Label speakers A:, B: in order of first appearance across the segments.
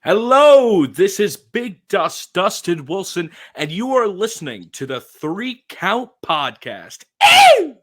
A: Hello, this is Big Dustin Wilson, and you are listening to the Three Count Podcast. Ew!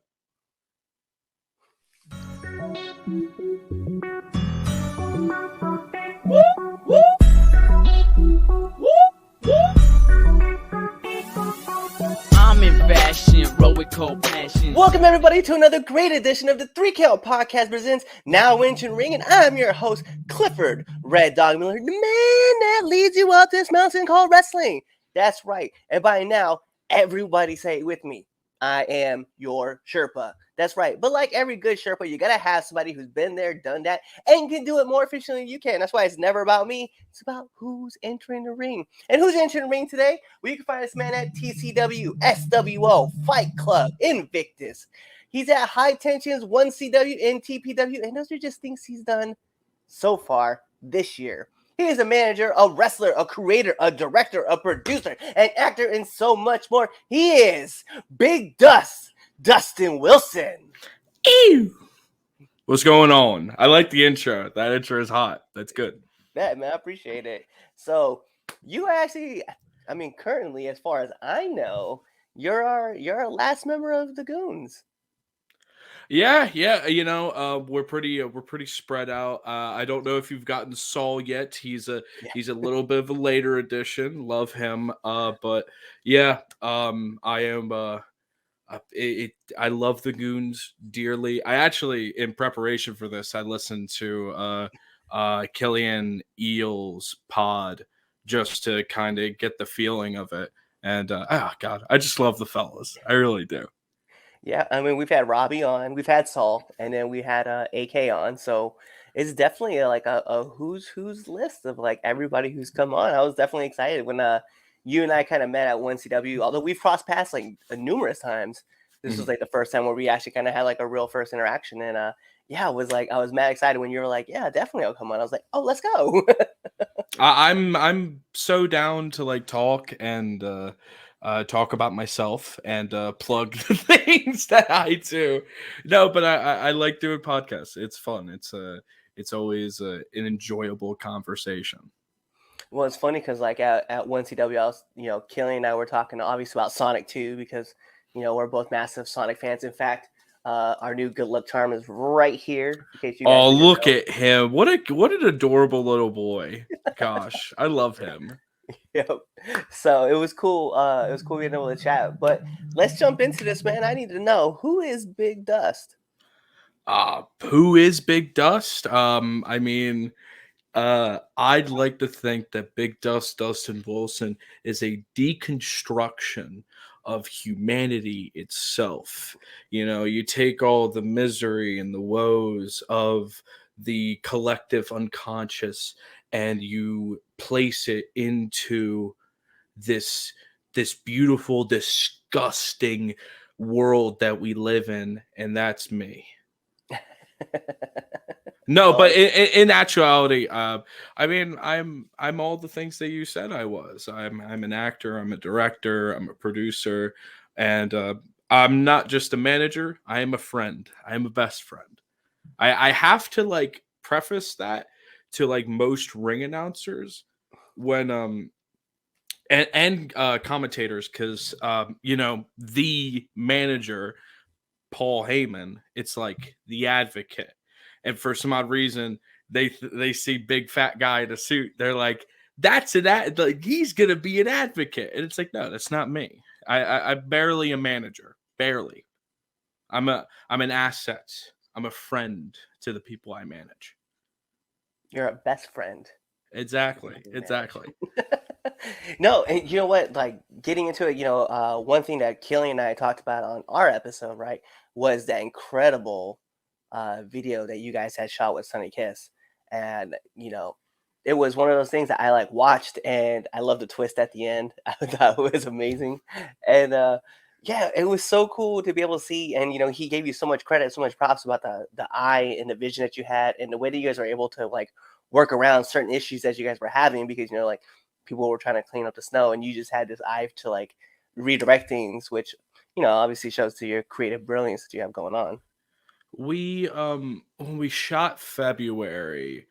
B: I'm in fashion, roll with cold passion.
C: Welcome everybody to another great edition of the Three Count Podcast presents Now Ancient Ring, and I'm your host, Clifford Red Dog Miller, the man that leads you up this mountain called wrestling. That's right, and by now, everybody say it with me. I am your Sherpa. That's right, but like every good Sherpa, you gotta have somebody who's been there, done that, and can do it more efficiently than you can. That's why it's never about me, it's about who's entering the ring. And who's entering the ring today? Well, you can find this man at TCW, SWO, Fight Club, Invictus. He's at High Tensions, 1CW, and TPW, and those are just things he's done so far this year. He is a manager, a wrestler, a creator, a director, a producer, an actor, and so much more. He is Big Dustin Wilson.
A: Ew! What's going on? I like the intro. That intro is hot. That's good.
C: Man, I appreciate it. So you actually, currently, as far as I know, you're our last member of the Goons.
A: Yeah. We're pretty spread out. I don't know if you've gotten Saul yet. He's a little bit of a later addition. Love him. But yeah, I am. I love the Goons dearly. I actually, in preparation for this, I listened to Killian Eel's pod just to kind of get the feeling of it. And God, I just love the fellas. I really do.
C: Yeah, we've had Robbie on, we've had Saul, and then we had AK on. So it's definitely like a who's list of like everybody who's come on. I was definitely excited when you and I kind of met at 1CW. Although we've crossed paths like numerous times, this was like the first time where we actually kind of had like a real first interaction. And yeah, it was like I was mad excited when you were like, yeah, definitely I'll come on. I was like, oh, let's go.
A: I'm so down to like talk and talk about myself and plug the things that I do. No, but I like doing podcasts. It's fun. It's always an enjoyable conversation.
C: Well, it's funny because like at 1CW, I was, Killian and I were talking obviously about Sonic 2 because, we're both massive Sonic fans. In fact, our new Good Luck Charm is right here. In case you guys
A: Oh,
C: didn't
A: look
C: know.
A: at him! What an adorable little boy. Gosh, I love him.
C: Yep. So it was cool. It was cool being able to chat. But let's jump into this, man. I need to know, who is Big Dust?
A: Who is Big Dust? I'd like to think that Big Dustin Wilson is a deconstruction of humanity itself. You know, you take all the misery and the woes of the collective unconscious and you place it into this beautiful, disgusting world that we live in, and that's me. No,
C: Well,
A: but in actuality, I'm all the things that you said I was. I'm an actor. I'm a director. I'm a producer, and I'm not just a manager. I am a friend. I am a best friend. I have to like preface that to like most ring announcers when and commentators because the manager Paul Heyman, it's like the advocate. And for some odd reason, they see big fat guy in a suit. They're like, that's an like he's gonna be an advocate. And it's like, no, that's not me. I'm barely a manager. Barely. I'm an asset. I'm a friend to the people I manage.
C: you're a best friend.
A: Exactly.
C: No, and you know what? Like getting into it, one thing that Killian and I talked about on our episode, right, was that incredible video that you guys had shot with Sunny Kiss, and it was one of those things that I like watched, and I loved the twist at the end. I thought it was amazing, and yeah, it was so cool to be able to see. And he gave you so much credit, so much props about the eye and the vision that you had, and the way that you guys were able to like work around certain issues that you guys were having because like people were trying to clean up the snow, and you just had this eye to like redirect things, which obviously shows to your creative brilliance that you have going on.
A: We when we shot February,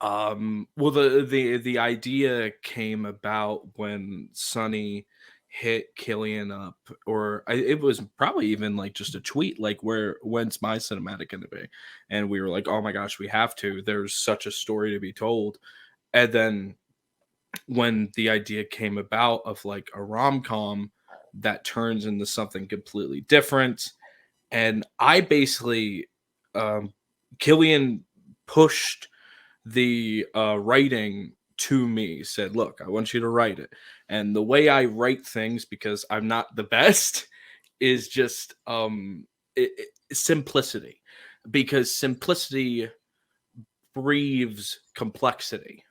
A: Well, the idea came about when Sonny hit Killian up, or it was probably even like just a tweet, like, when's my cinematic going to be? And we were like, oh my gosh, we have to. There's such a story to be told. And then when the idea came about of like a rom-com that turns into something completely different, and I basically, um, Killian pushed the writing to me, said, look, I want you to write it. And the way I write things, because I'm not the best, is just simplicity, because simplicity breeds complexity.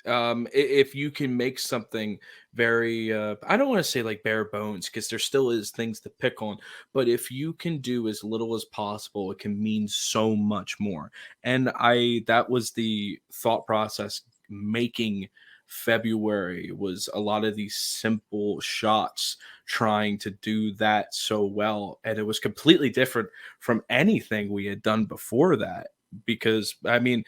A: If you can make something very I don't want to say like bare bones, because there still is things to pick on, but if you can do as little as possible, it can mean so much more. And I that was the thought process making February, was a lot of these simple shots, trying to do that so well, and it was completely different from anything we had done before that, because I mean,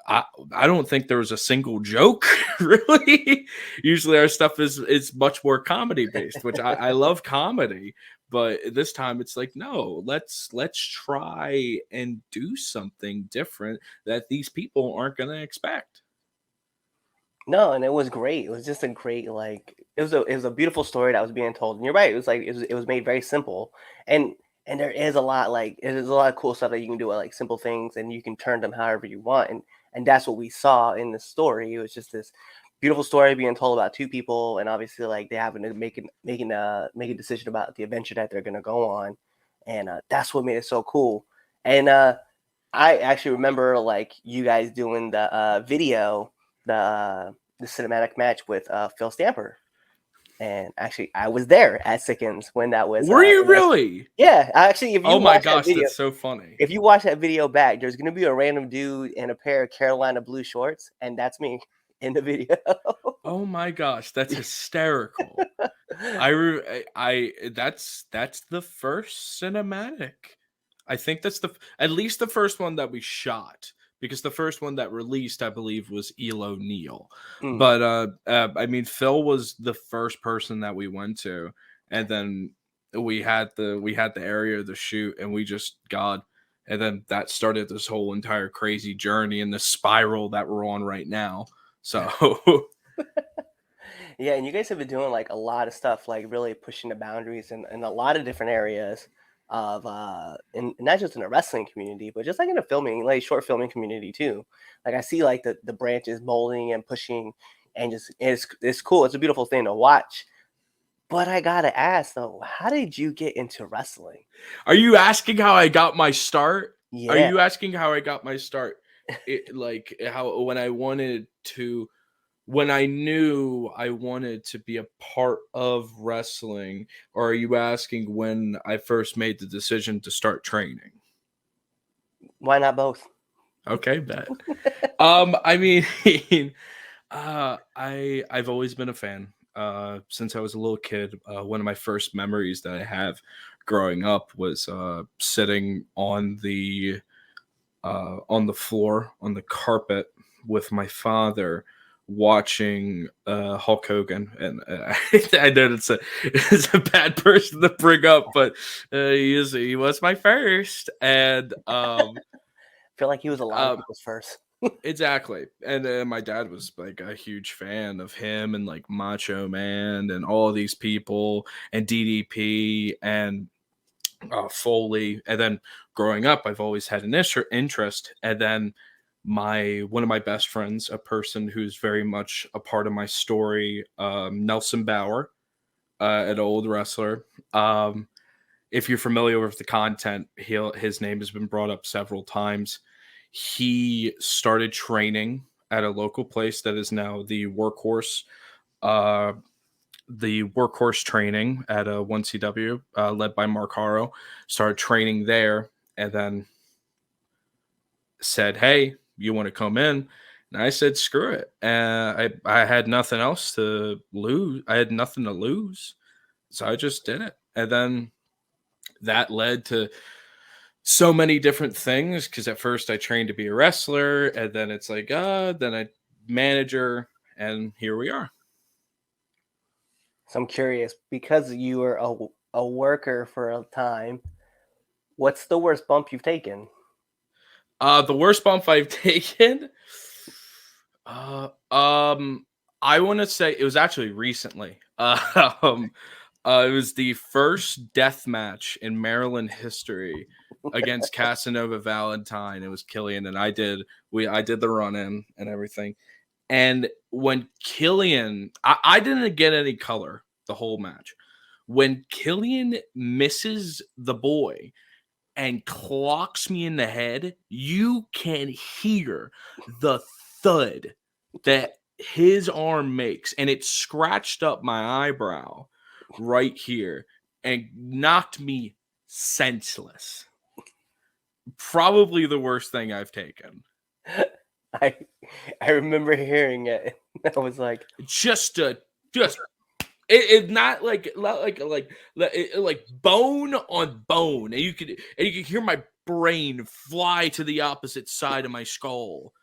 A: I I don't think there was a single joke really. Usually our stuff is much more comedy based, which I love comedy, but this time it's like, no, let's try and do something different that these people aren't gonna expect.
C: No, and it was great. It was just a great, like, it was a beautiful story that was being told. And you're right. It was like it was made very simple, and there is a lot, like, there's a lot of cool stuff that you can do with like simple things, and you can turn them however you want. And that's what we saw in the story. It was just this beautiful story being told about two people, and obviously like they having to make a decision about the adventure that they're gonna go on, and that's what made it so cool. And I actually remember like you guys doing the video, the cinematic match with Phil Stamper, and actually I was there at Sickens when that was.
A: Were you really?
C: Yeah, actually,
A: Oh my gosh, that's so funny.
C: if you watch that video back, there's gonna be a random dude in a pair of Carolina blue shorts, and that's me in the video.
A: Oh my gosh, that's hysterical. That's the first cinematic. I think that's at least the first one that we shot, because the first one that released, I believe, was Elo Neal.
C: Mm.
A: But I mean, Phil was the first person that we went to, and then we had the area of the shoot, and we just God, and then that started this whole entire crazy journey and the spiral that we're on right now. So
C: Yeah, and you guys have been doing like a lot of stuff, like really pushing the boundaries in a lot of different areas of in not just in the wrestling community, but just like in the filming, like short filming community too. Like I see like the branches molding and pushing, and just it's cool. It's a beautiful thing to watch. But I gotta ask though, how did you get into wrestling?
A: are you asking how I got my start? Are
C: Yeah,
A: you asking how I got my start? Like how when I knew I wanted to be a part of wrestling, or are you asking when I first made the decision to start training?
C: why not both?
A: Okay, bet. I mean, I've always been a fan. Since I was a little kid. One of my first memories that I have growing up was sitting on the floor, on the carpet, with my father, watching Hulk Hogan. And I know it's a bad person to bring up, but he was my first. And
C: I feel like he was a lot of
A: um
C: people's first.
A: exactly. And my dad was like a huge fan of him, and like Macho Man and all these people, and DDP and Foley. And then growing up, I've always had an interest. And then my one of my best friends, a person who's very much a part of my story, Nelson Bauer, an old wrestler. If you're familiar with the content, his name has been brought up several times. He started training at a local place that is now uh, the workhorse training at a 1CW, led by Mark Haro. Started training there, and then said, "Hey, you want to come in?" And I said, "Screw it." I had nothing else to lose. I had nothing to lose, so I just did it. And then that led to so many different things because at first I trained to be a wrestler, and then it's like, then I manager, and here we are.
C: So I'm curious, because you were a worker for a time, what's the worst bump you've taken?
A: The worst bump I've taken, I want to say it was actually recently. It was the first death match in Maryland history against Casanova Valentine. It was Killian, and I did the run in and everything. And when Killian, I didn't get any color the whole match. When Killian misses the boy and clocks me in the head, you can hear the thud that his arm makes, and it scratched up my eyebrow right here and knocked me senseless. Probably the worst thing I've taken.
C: I remember hearing it. I was like,
A: Just it not like bone on bone, and you could hear my brain fly to the opposite side of my skull.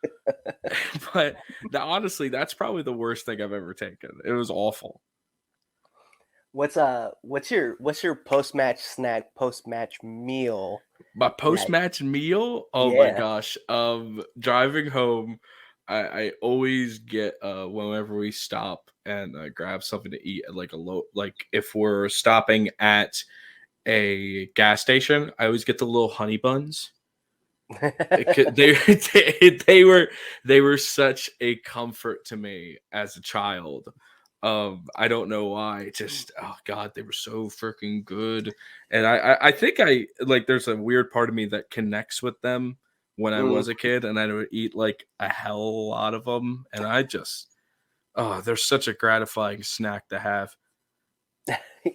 A: But honestly, that's probably the worst thing I've ever taken. It was awful.
C: what's your post match snack, post match meal?
A: My post-match meal, oh my
C: Yeah.
A: gosh. Driving home, I always get whenever we stop and grab something to eat at like a low, like if we're stopping at a gas station, I always get the little honey buns. They were such a comfort to me as a child. I don't know why. Just oh god, they were so freaking good. And I think I like there's a weird part of me that connects with them when I
C: Mm.
A: was a kid, and I would eat like a hell lot of them. And I just they're such a gratifying snack to have.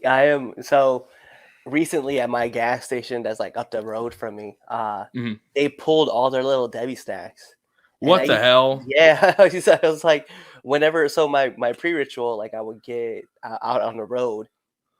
C: I am so recently at my gas station that's like up the road from me.
A: Mhm.
C: They pulled all their little Debbie snacks, and
A: What the hell?
C: yeah, I was like, whenever so my pre-ritual, like I would get out on the road,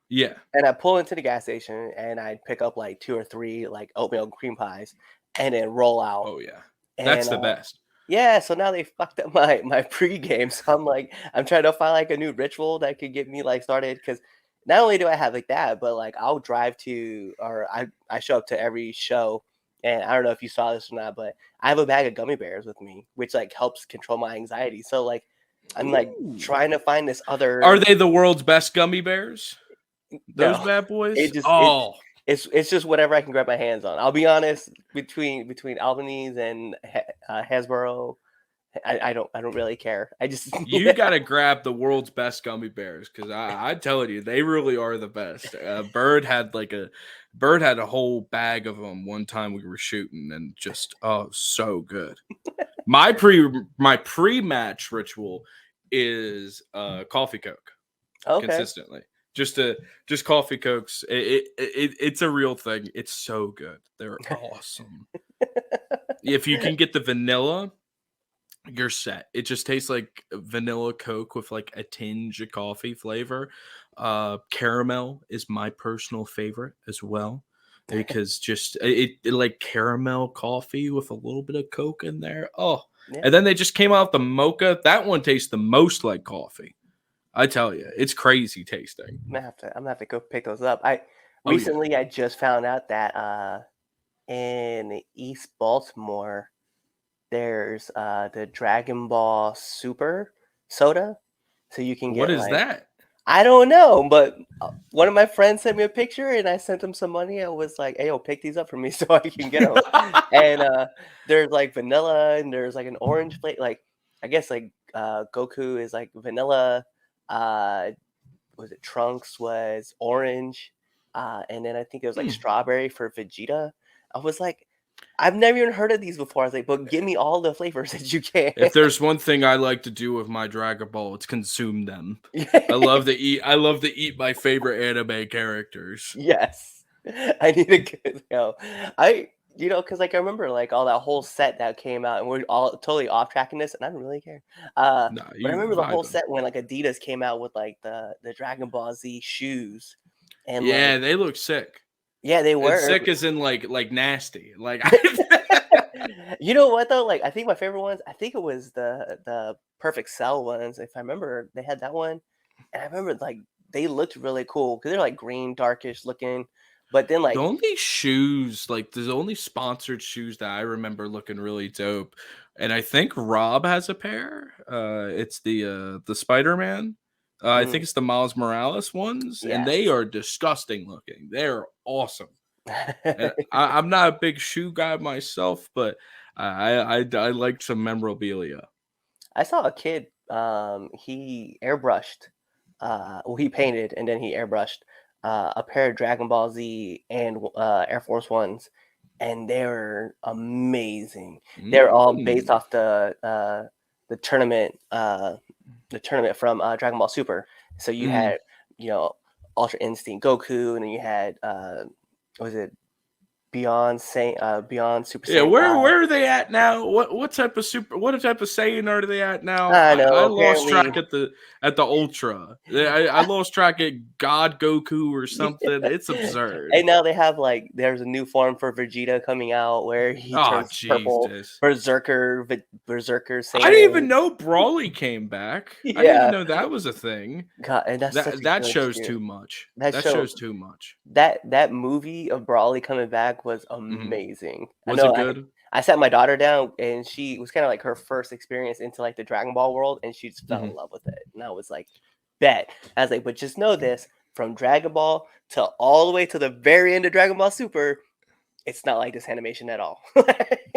A: Yeah.
C: and I pull into the gas station, and I'd pick up like 2 or 3 like oatmeal cream pies, and then roll out.
A: Oh yeah. That's
C: And
A: the best.
C: yeah, so now they fucked up my pregame. So I'm like, I'm trying to find like a new ritual that could get me like started because not only do I have like that, but like I'll drive to or I show up to every show, and I don't know if you saw this or not, but I have a bag of gummy bears with me, which like helps control my anxiety. So like I'm like
A: Ooh.
C: trying to find this
A: Are
C: other
A: they the world's best gummy bears? Those
C: no,
A: bad boys?
C: it just
A: Oh,
C: it's just whatever I can grab my hands on. I'll be honest, between Albanese and Hasbro, I don't really care. I just
A: you got to grab the world's best gummy bears because I'm telling you, they really are the best. Bird had a whole bag of them one time we were shooting, and just so good. My pre-match ritual is coffee coke
C: okay.
A: consistently. Just coffee cokes. It's a real thing. It's so good. They're awesome. If you can get the vanilla, you're set. It just tastes like vanilla Coke with like a tinge of coffee flavor. Caramel is my personal favorite as well because just it like caramel coffee with a little bit of Coke in there. Oh,
C: Yeah,
A: and then they just came out with the mocha. That one tastes the most like coffee. I tell you, it's crazy tasting.
C: I'm gonna have to go pick those up. I
A: Oh yeah.
C: recently I just found out that in East Baltimore there's the Dragon Ball Super soda, so you can
A: What
C: get
A: is
C: like
A: that?
C: I don't know, but one of my friends sent me a picture and I sent him some money. I was like, "Hey, yo, pick these up for me so I can get them." And there's like vanilla and there's like an orange flavor. Like I guess like Goku is like vanilla. Uh, was it Trunks was orange, and then I think it was like
A: Hmm.
C: strawberry for Vegeta. I was like, I've never even heard of these before. I was like, but give me all the flavors that you can.
A: If there's one thing I like to do with my Dragon Ball, it's consume them. I love to eat. I love to eat my favorite anime characters.
C: Yes, I need to get because like I remember like all that whole set that came out, and we're all totally off tracking this, and I don't really care.
A: Nah,
C: But I
A: you
C: remember the whole
A: vibing.
C: set when like Adidas came out with like the Dragon Ball Z shoes, and like
A: Yeah, they look sick.
C: Yeah, they
A: And
C: were.
A: sick is in like nasty. Like
C: You know what though? Like I think my favorite ones, I think it was the Perfect Cell ones. If I remember, they had that one, and I remember like they looked really cool because they're like green, darkish looking. But then
A: the
C: like,
A: only shoes, like the only sponsored shoes that I remember looking really dope, and I think Rob has a pair. It's the Spider-Man. I think
C: mm,
A: it's the Miles Morales ones, and they
C: yes.
A: are disgusting looking. They're awesome. And I'm not a big shoe guy myself, but I like some memorabilia.
C: I saw a kid. He airbrushed. Well, he painted and then he airbrushed a pair of Dragon Ball Z and Air Force Ones, and they're amazing. They're all based
A: Mm.
C: off the tournament, the tournament from Dragon Ball Super. So you
A: Mhm.
C: had, you know, Ultra Instinct Goku, and then you had what was it Beyond Super
A: Yeah,
C: Saiyan 5.
A: where are they at now? What type of Saiyan are they at now?
C: I
A: I
C: know.
A: lost
C: Apparently,
A: track at the Ultra. I lost track at God Goku or something. It's absurd.
C: and now they have like there's a new form for Vegeta coming out where he
A: Oh
C: turns purple,
A: Jesus.
C: Berserker
A: I didn't even
C: Saiyan.
A: know Brawly came back. I didn't even
C: Yeah,
A: know that was a thing.
C: God, and that's such a
A: That
C: good
A: shows
C: shoot.
A: too much.
C: That
A: That
C: show
A: shows too much.
C: that movie of Brawly coming back was
A: Mhm.
C: amazing. I
A: Was
C: know
A: it good?
C: I sat my daughter down and she was kind of like her first experience into like the Dragon Ball world and she just fell in
A: Mhm.
C: love with it. And I was like, bet. I was like, but just know this from Dragon Ball to all the way to the very end of Dragon Ball Super, it's not like this animation at all.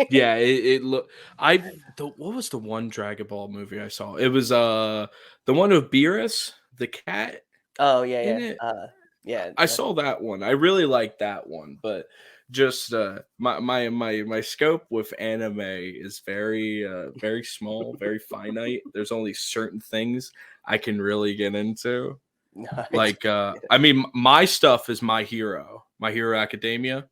A: Yeah, it look. What was the one Dragon Ball movie I saw? It was the one with Beerus, the cat
C: Oh yeah,
A: in
C: yeah.
A: it.
C: Yeah,
A: I saw that one. I really liked that one, but just my scope with anime is very small, very finite. There's only certain things I can really get into.
C: no,
A: Like I mean my stuff is My Hero Academia,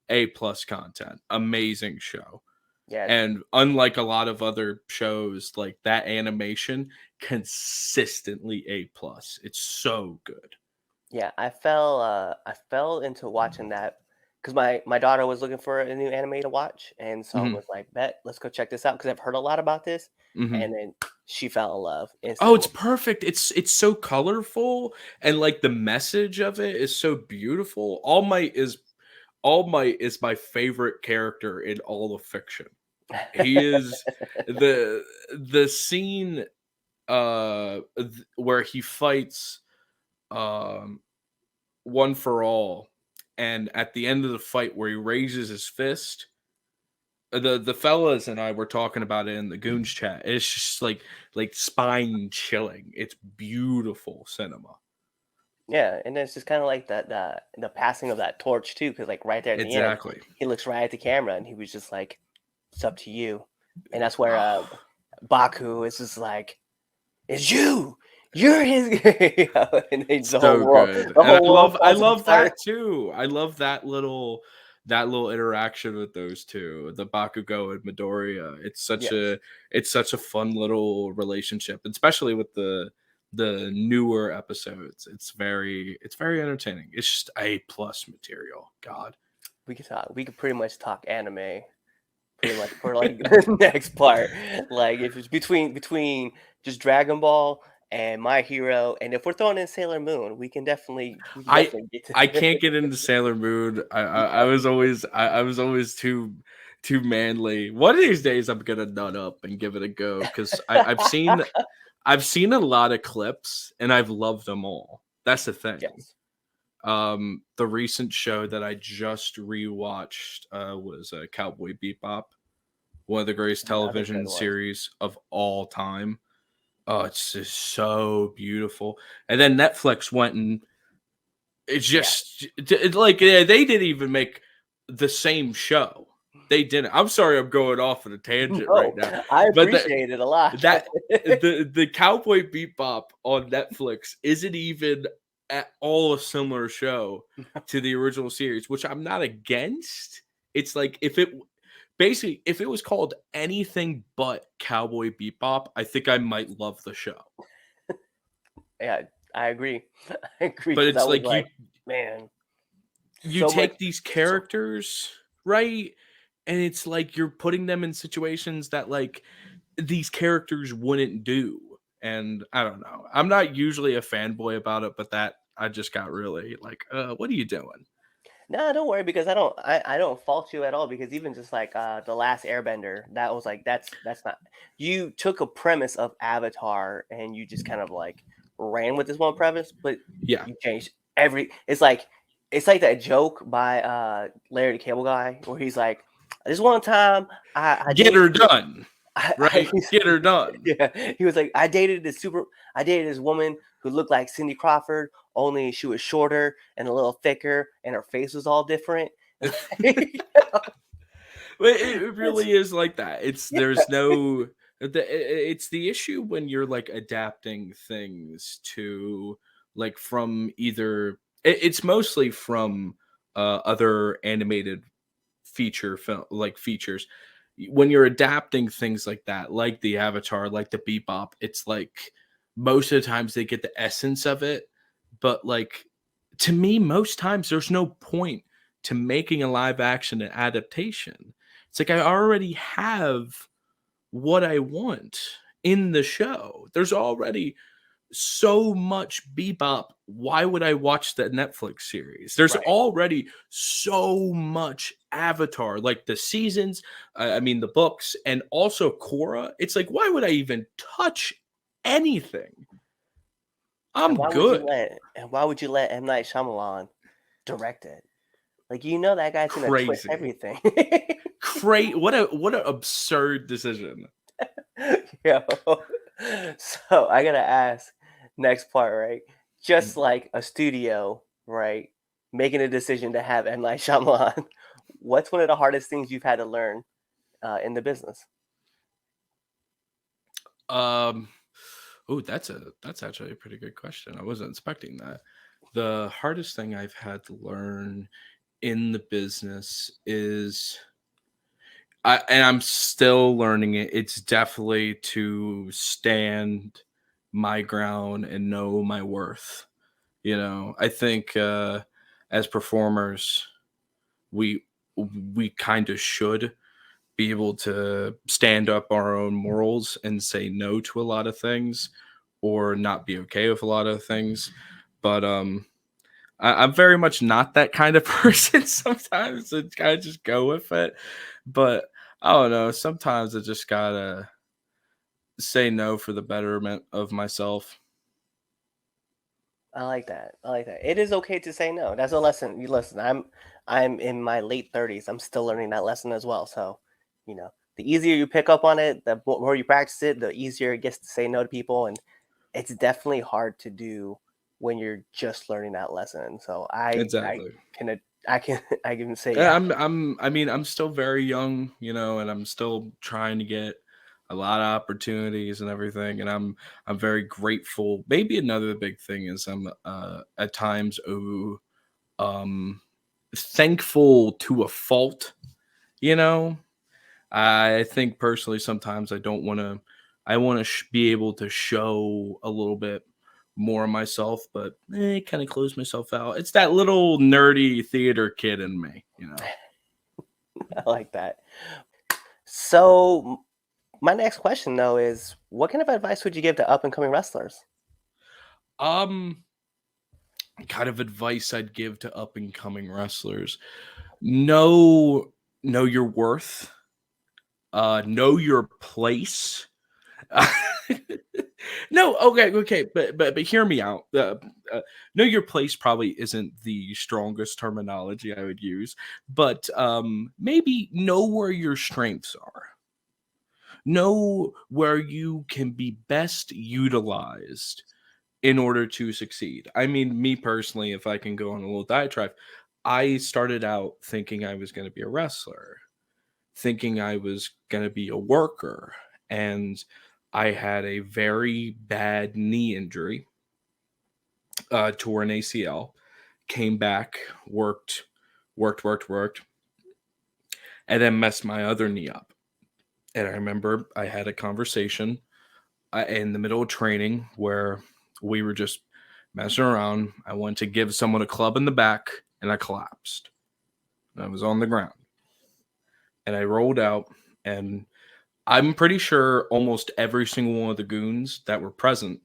A: A plus content. Amazing show.
C: yeah,
A: And unlike a lot of other shows, like that animation consistently A plus. It's so good.
C: yeah. I fell into watching that because my daughter was looking for a new anime to watch, and so I
A: Mhm.
C: was like, bet, let's go check this out because I've heard a lot about this,
A: Mhm.
C: and then she fell in love
A: Oh,
C: instantly.
A: it's perfect. It's so colorful and like the message of it is so beautiful. All Might is my favorite character in all of fiction. He is the scene where he fights um one for all, and at the end of the fight where he raises his fist, the fellas and I were talking about it in the goons chat. It's just like spine chilling. It's beautiful cinema.
C: Yeah, and then it's just kind of like the passing of that torch too, because like right there at the end,
A: Exactly.
C: he looks right at the camera and he was just like, "It's up to you," and that's where Baku is just like, "It's you, you're his," you know, and then
A: So good.
C: the
A: And
C: whole world
A: I
C: falls
A: love
C: apart.
A: that too. I love that little interaction with those two, the Bakugo and Midoriya.
C: Yes,
A: It's such a fun little relationship, especially with the newer episodes. It's very entertaining. It's just A plus material. God.
C: we could talk. We could pretty much talk anime pretty much for like the next part. Like if it's between just Dragon Ball and My Hero, and if we're throwing in Sailor Moon, we can
A: I
C: definitely get
A: I
C: to
A: can't get into Sailor Moon. I was always I was always too manly. One of these days I'm gonna nut up and give it a go because I've seen a lot of clips and I've loved them all. That's the thing.
C: yes,
A: The recent show that I just rewatched was Cowboy Bebop, one of the greatest
C: another good
A: television
C: one.
A: series of all time. Oh, it's just so beautiful. And then Netflix went and it's
C: Yeah,
A: just like yeah, they didn't even make the same show. They didn't. I'm sorry, I'm going off on a tangent right
C: no,
A: now,
C: I
A: but
C: appreciate it a lot.
A: that the Cowboy Bebop on Netflix isn't even at all a similar show to the original series, which I'm not against. It's like if it was called anything but Cowboy Bebop, I think I might love the show.
C: Yeah, I agree. I agree
A: But
C: because I
A: it's
C: was
A: like
C: like, man,
A: you
C: so much.
A: take these characters, right? And it's like you're putting them in situations that like these characters wouldn't do. And I don't know. I'm not usually a fanboy about it, but that I just got really like, what are you doing?
C: No, don't worry because I don't fault you at all because even just like the last Airbender, that was like that's not you took a premise of Avatar and you just kind of like ran with this one premise, but
A: Yeah.
C: you changed every. It's like that joke by Larry the Cable Guy where he's like, this one time I
A: Get her
C: dated
A: done.
C: I
A: Right? Get her done.
C: yeah, he was like, I dated this woman who looked like Cindy Crawford, only she was shorter and a little thicker, and her face was all different.
A: But it
C: That's
A: really is like that. It's
C: yeah,
A: there's no it's the issue when you're like adapting things to like from either it's mostly from other animated feature film like features when you're adapting things like that, like the Avatar, like the Bebop. It's like most of the times they get the essence of it, but like to me most times there's no point to making a live action adaptation. It's like I already have what I want in the show. There's already so much Bebop. Why would I watch the Netflix series? There's
C: right.
A: already so much Avatar, like the seasons, I mean, the books, and also Korra. It's like, why would I even touch anything?
C: And
A: I'm good.
C: why would you let M. Night Shyamalan direct it? Like you know that guy's gonna twist
A: Crazy.
C: everything.
A: What an absurd decision.
C: Yo. So I gotta ask, next part, right? Just like a studio, right? Making a decision to have M. Night Shyamalan. What's one of the hardest things you've had to learn in the business?
A: Um, oh, that's actually a pretty good question. I wasn't expecting that. The hardest thing I've had to learn in the business is and I'm still learning it. It's definitely to stand my ground and know my worth. You know, I think as performers, we we kind of should be able to stand up our own morals and say no to a lot of things or not be okay with a lot of things. But I'm very much not that kind of person sometimes. I kind of just go with it. But I don't know. Sometimes I just gotta say no for the betterment of myself.
C: I like that. I like that. It is okay to say no. That's a lesson. You listen. I'm in my late 30s. I'm still learning that lesson as well. So, the easier you pick up on it, the more you practice it, the easier it gets to say no to people. And it's definitely hard to do when you're just learning that lesson. So
A: Exactly.
C: I can say
A: Yeah,
C: yeah.
A: I mean, I'm still very young, you know, and I'm still trying to get a lot of opportunities and everything. And I'm very grateful. Maybe another big thing is I'm at times um thankful to a fault, you know. I think personally sometimes I want to be able to show a little bit more of myself, but kind of close myself out. It's that little nerdy theater kid in me, you know.
C: I like that. So my next question though is, what kind of advice would you give to up and coming wrestlers?
A: Um kind of advice I'd give to up and coming wrestlers. Know know your worth, know your place. No, okay, but hear me out. Know your place probably isn't the strongest terminology I would use, but maybe know where your strengths are. Know where you can be best utilized in order to succeed. I mean, me personally, if I can go on a little diatribe, I started out thinking I was going to be a wrestler, thinking I was going to be a worker, and I had a very bad knee injury, tore an ACL, came back, worked, and then messed my other knee up. And I remember I had a conversation in the middle of training where we were just messing around. I wanted to give someone a club in the back, and I collapsed. I was on the ground, and I rolled out, and I'm pretty sure almost every single one of the goons that were present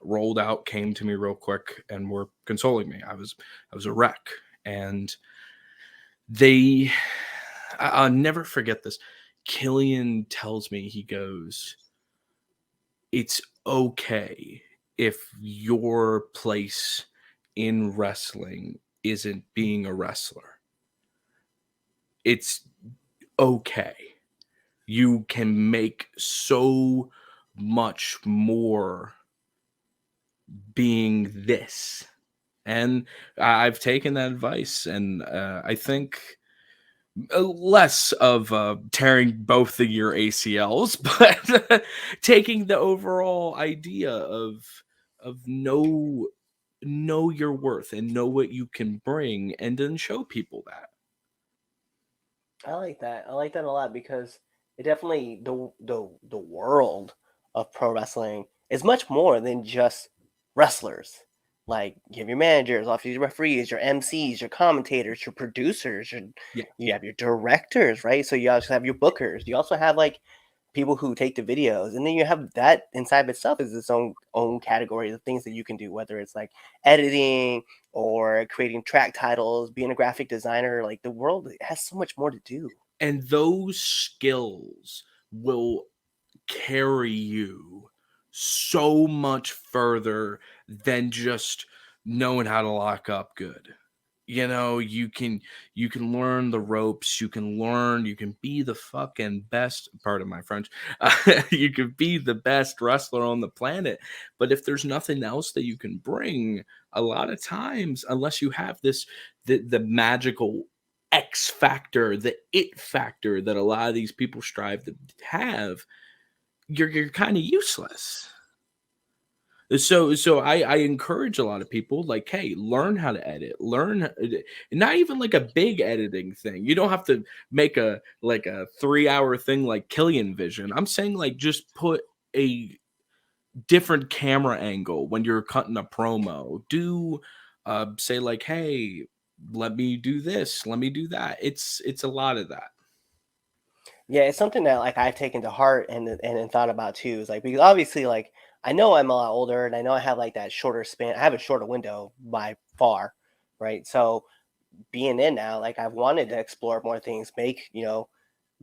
A: rolled out, came to me real quick, and were consoling me. I was a wreck, and they, I'll never forget this. Killian tells me, he goes, "It's okay if your place in wrestling isn't being a wrestler. It's okay. You can make so much more being this." And I've taken that advice, and I think less of tearing both of your ACLs, but taking the overall idea of know your worth and know what you can bring, and then show people that.
C: I like that. I like that a lot because it definitely the world of pro wrestling is much more than just wrestlers. Like you have your managers, off your referees, your MCs, your commentators, your producers,
A: Yeah.
C: you have your directors, right? So you also have your bookers. You also have like people who take the videos, and then you have that inside of itself is its own category of things that you can do, whether it's like editing or creating track titles, being a graphic designer. Like the world has so much more to do.
A: And those skills will carry you so much further than just knowing how to lock up good. You know, you can learn the ropes, you can be the fucking best, pardon my French, you can be the best wrestler on the planet, but if there's nothing else that you can bring, a lot of times, unless you have the magical X factor, the it factor that a lot of these people strive to have, you're kind of useless. So I encourage a lot of people, like, hey, learn how to edit, not even like a big editing thing. You don't have to make a like a 3 hour thing like Killian Vision. I'm saying, like, just put a different camera angle when you're cutting a promo. Do say like, hey, let me do this, let me do that. It's a lot of that.
C: Yeah, it's something that like I've taken to heart and thought about too. Is like because obviously like I know I'm a lot older and I know I have like that shorter span. I have a shorter window by far, right? So being in now, like I've wanted to explore more things, make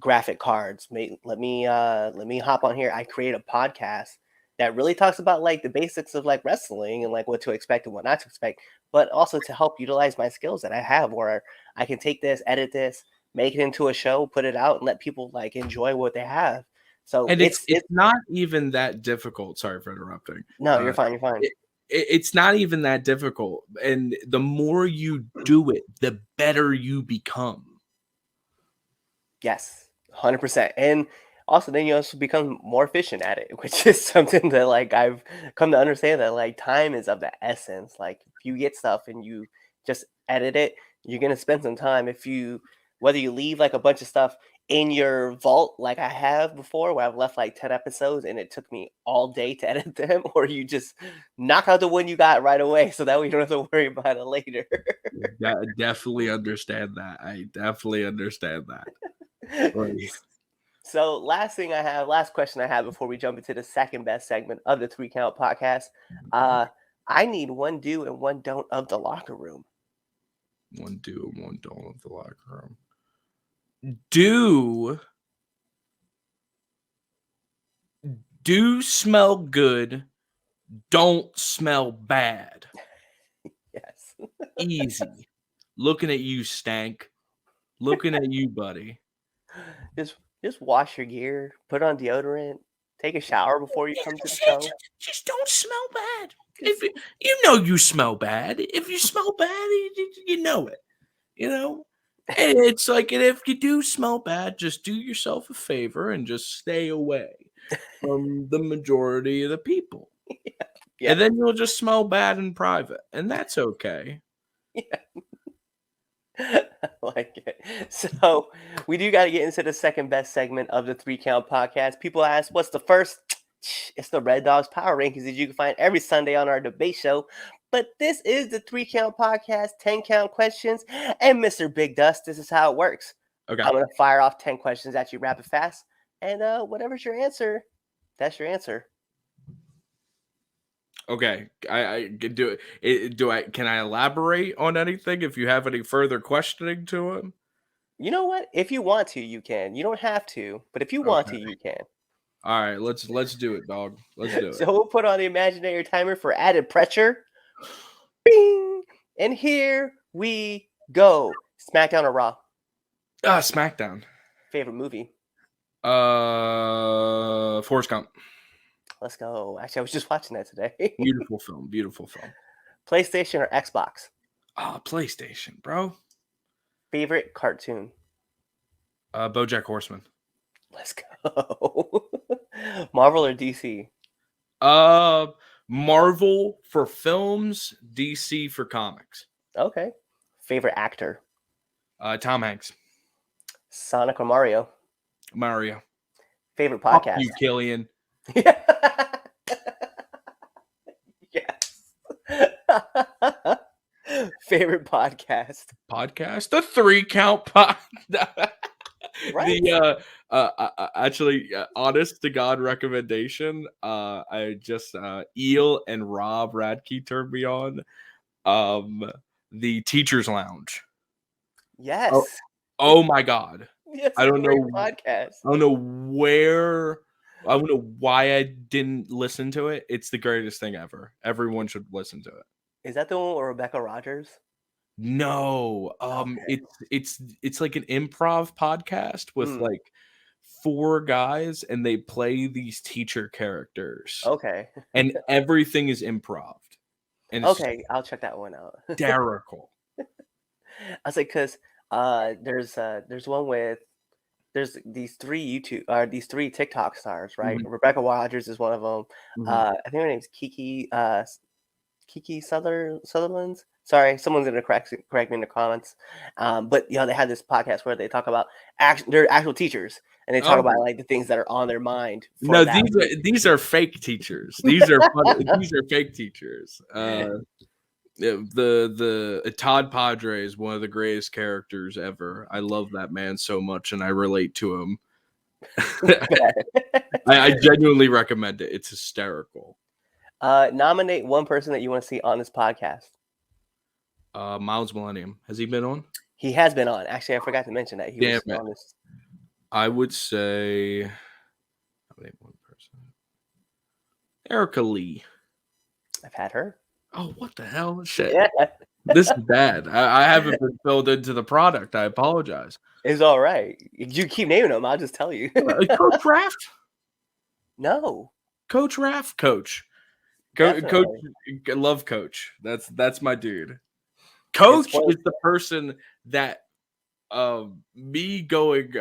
C: graphic cards. Let me hop on here. I create a podcast that really talks about like the basics of like wrestling and like what to expect and what not to expect, but also to help utilize my skills that I have where I can take this, edit this, make it into a show, put it out, and let people like enjoy what they have. So
A: And it's not even that difficult. Sorry for interrupting.
C: no, you're
A: Uh,
C: fine, you're fine.
A: it's not even that difficult, and the more you do it, the better you become.
C: Yes, 100%. And also then you also become more efficient at it, which is something that like I've come to understand that like time is of the essence. Like if you get stuff and you just edit it, you're gonna spend some time. If you whether you leave like a bunch of stuff in your vault like I have before where I've left like 10 episodes and it took me all day to edit them, or you just knock out the one you got right away so that way you don't have to worry about it later.
A: Definitely understand that. I definitely understand that. Like,
C: So last question I have before we jump into the second best segment of the Three Count podcast. Uh, I need one do and one don't of the locker room.
A: one do and one don't of the locker room. Do smell good. Don't smell bad.
C: Yes.
A: Easy. Looking at you, Stank. Looking at you, buddy.
C: just just wash your gear, put on deodorant, take a shower before you come to the show.
A: Just don't smell bad. If
C: Just
A: you know you smell bad, if you smell bad, you know it. You know, and it's like, and if you do smell bad, just do yourself a favor and just stay away from the majority of the people,
C: yeah.
A: and then you'll just smell bad in private, and that's okay.
C: I like it. So we do got to get into the second best segment of the Three Count podcast. People ask, what's the first? It's the Red Dogs Power Rankings that you can find every Sunday on our debate show, But this is the 3 Count Podcast, 10 count questions. And Mr. Big Dust, this is how it works.
A: Okay.
C: I'm going to fire off 10 questions at you rapid fast. And whatever's your answer, that's your answer.
A: Okay, I do it. Do I? Can I elaborate on anything? If you have any further questioning to him.
C: You know what? If you want to, you can. You don't have to, but if you want to,
A: Okay.
C: you can.
A: All right, let's do it, dog. Let's do it.
C: So we'll put on the imaginary timer for added pressure. Bing! And here we go. SmackDown or Raw?
A: SmackDown.
C: Favorite movie?
A: Forrest Gump.
C: Let's go. Actually, I was just watching that today.
A: Beautiful film. Beautiful film.
C: PlayStation or Xbox?
A: PlayStation, bro.
C: Favorite cartoon?
A: BoJack Horseman.
C: Let's go. Marvel or DC?
A: Marvel for films, DC for comics.
C: Okay. Favorite actor?
A: Tom Hanks.
C: Sonic or Mario?
A: Mario.
C: Favorite podcast?
A: You, Killian.
C: Yes. Favorite podcast?
A: Podcast? The 3 Count Pod.
C: Right.
A: Actually, honest to God recommendation. I just Eel and Rob Radke turned me on. The Teachers Lounge.
C: Yes.
A: Oh my God.
C: Yes,
A: I don't know
C: podcast.
A: I don't know where. I don't know why I didn't listen to it. It's the greatest thing ever. Everyone should listen to it.
C: Is that the one with Rebecca Rogers?
A: No,
C: Okay.
A: it's like an improv podcast with like 4 guys, and they play these teacher characters,
C: Okay.
A: and everything is improv, and it's
C: Okay, I'll check that one out.
A: hysterical.
C: I was like, because there's one with there's these 3 TikTok stars, right?
A: Mhm.
C: Rebecca Rogers is one of them.
A: Mhm.
C: I think her name's Kiki Sutherland. Sorry, someone's gonna correct me in the comments. But they had this podcast where they talk about they're actual teachers, and they talk about like the things that are on their mind.
A: No, these are fake teachers. These are these are fake teachers. The Todd Padre is one of the greatest characters ever. I love that man so much, and I relate to him. I genuinely recommend it. It's hysterical.
C: Nominate one person that you want to see on this podcast.
A: Miles Millennium. Has he been on?
C: He has been on. Actually, I forgot to mention that he was on this.
A: I would say nominate one person. Erica Lee.
C: I've had her.
A: Oh, what the hell? Shit.
C: Yeah.
A: This is bad. I haven't been filled into the product. I apologize.
C: It's all right. You keep naming them, I'll just tell you.
A: Coach Raft?
C: No.
A: Coach Raft? Coach. Coach. Love Coach. That's my dude. Coach is the person that me going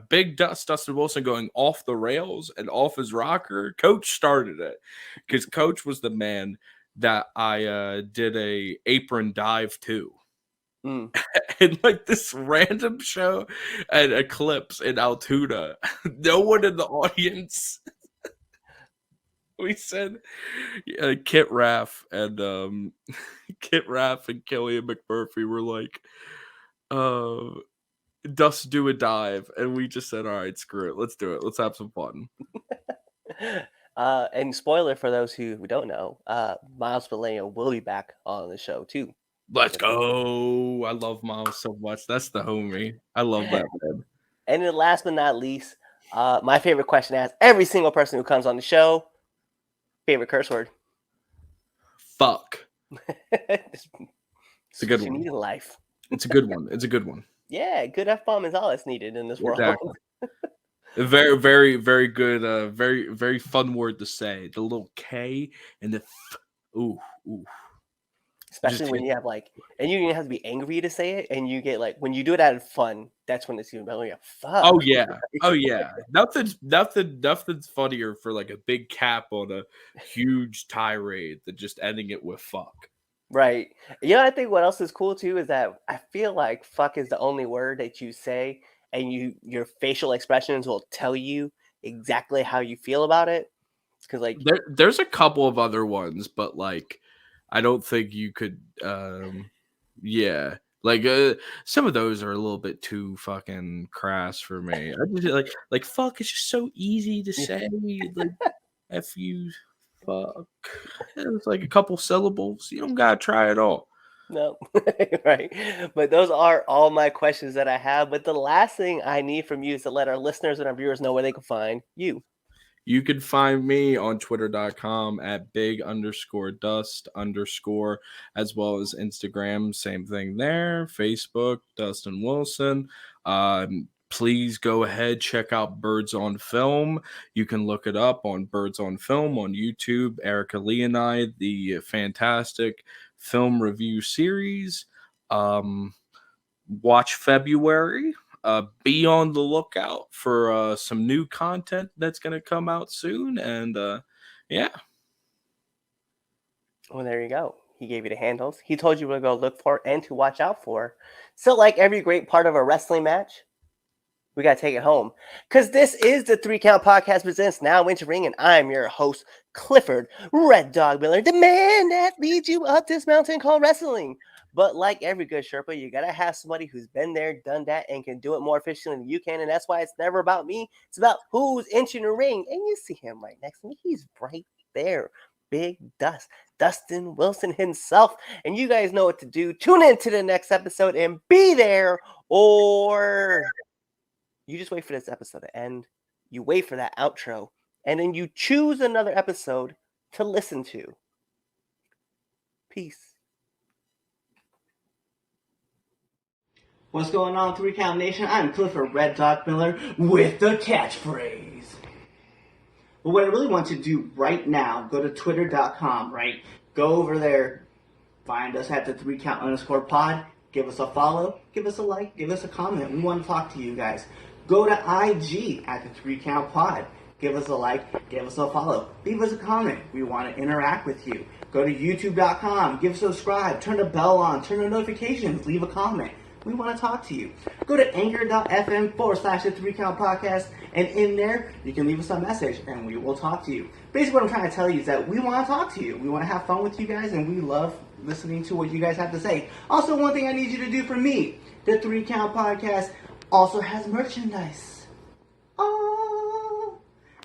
A: Big Dustin Wilson going off the rails and off his rocker. Coach started it because Coach was the man that I did a apron dive to. And like this random show at Eclipse in Altoona, no one in the audience. We said Kit Raff and Killian McMurphy were like, Dust do a dive, and we just said, all right, screw it, let's do it, let's have some fun.
C: And spoiler for those who don't know, Miles Millennium will be back on the show too.
A: Let's go. I love Miles so much. That's the homie. I love that man.
C: And then last but not least, my favorite question to ask every single person who comes on the show: favorite curse word?
A: Fuck.
C: It's
A: a good one.
C: You need in life.
A: It's a good one. It's a good one.
C: Yeah, good F-bomb is all that's needed in this world.
A: Exactly. A very, very, very good, very, very fun word to say. The little K and the ooh.
C: Especially when you have like, and you don't have to be angry to say it, and you get like when you do it out of fun, that's when it's even better. Yeah, fuck.
A: Oh yeah. Nothing's funnier for like a big cap on a huge tirade than just ending it with fuck.
C: Right. I think what else is cool too is that I feel like fuck is the only word that you say, and your facial expressions will tell you exactly how you feel about it. Because like
A: there's a couple of other ones, but like I don't think you could. Yeah, like some of those are a little bit too fucking crass for me. I just like fuck. It's just so easy to say. Like f you, fuck. It's like a couple syllables. You don't gotta try it all.
C: No, right. But those are all my questions that I have. But the last thing I need from you is to let our listeners and our viewers know where they can find you.
A: You can find me on twitter.com at big_dust_, as well as Instagram. Same thing there. Facebook, Dustin Wilson. Please go ahead, check out Birds on Film. You can look it up on Birds on Film on YouTube. Erica Lee and I, the fantastic film review series. Watch February. Be on the lookout for some new content that's going to come out soon. And yeah.
C: Well, there you go. He gave you the handles. He told you where to go look for and to watch out for. So, like every great part of a wrestling match, we got to take it home. Because this is the 3 Count Podcast presents Now Into Ring, and I'm your host, Clifford Red Dog Miller, the man that leads you up this mountain called wrestling. But like every good Sherpa, you got to have somebody who's been there, done that, and can do it more efficiently than you can. And that's why it's never about me. It's about who's entering the ring. And you see him right next to me. He's right there. Big Dustin Wilson himself. And you guys know what to do. Tune in to the next episode and be there, or you just wait for this episode to end. You wait for that outro, and then you choose another episode to listen to. Peace. What's going on, 3 Count Nation? I'm Clifford Red Dog Miller with the catchphrase. But what I really want you to do right now, go to twitter.com, right? Go over there, find us at the 3count_pod, give us a follow, give us a like, give us a comment. We want to talk to you guys. Go to IG at the 3 Count Pod. Give us a like, give us a follow, leave us a comment. We want to interact with you. Go to youtube.com, give us a subscribe, turn the bell on, turn the notifications, leave a comment. We want to talk to you. Go to anchor.fm/the 3 Count Podcast, and in there, you can leave us a message, and we will talk to you. Basically, what I'm trying to tell you is that we want to talk to you. We want to have fun with you guys, and we love listening to what you guys have to say. Also, one thing I need you to do for me, the 3 Count Podcast also has merchandise. Oh!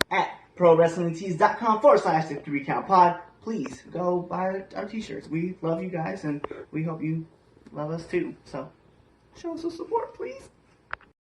C: At ProWrestlingTees.com/the 3 Count Pod. Please go buy our t-shirts. We love you guys, and we hope you love us too. So, show us some support, please.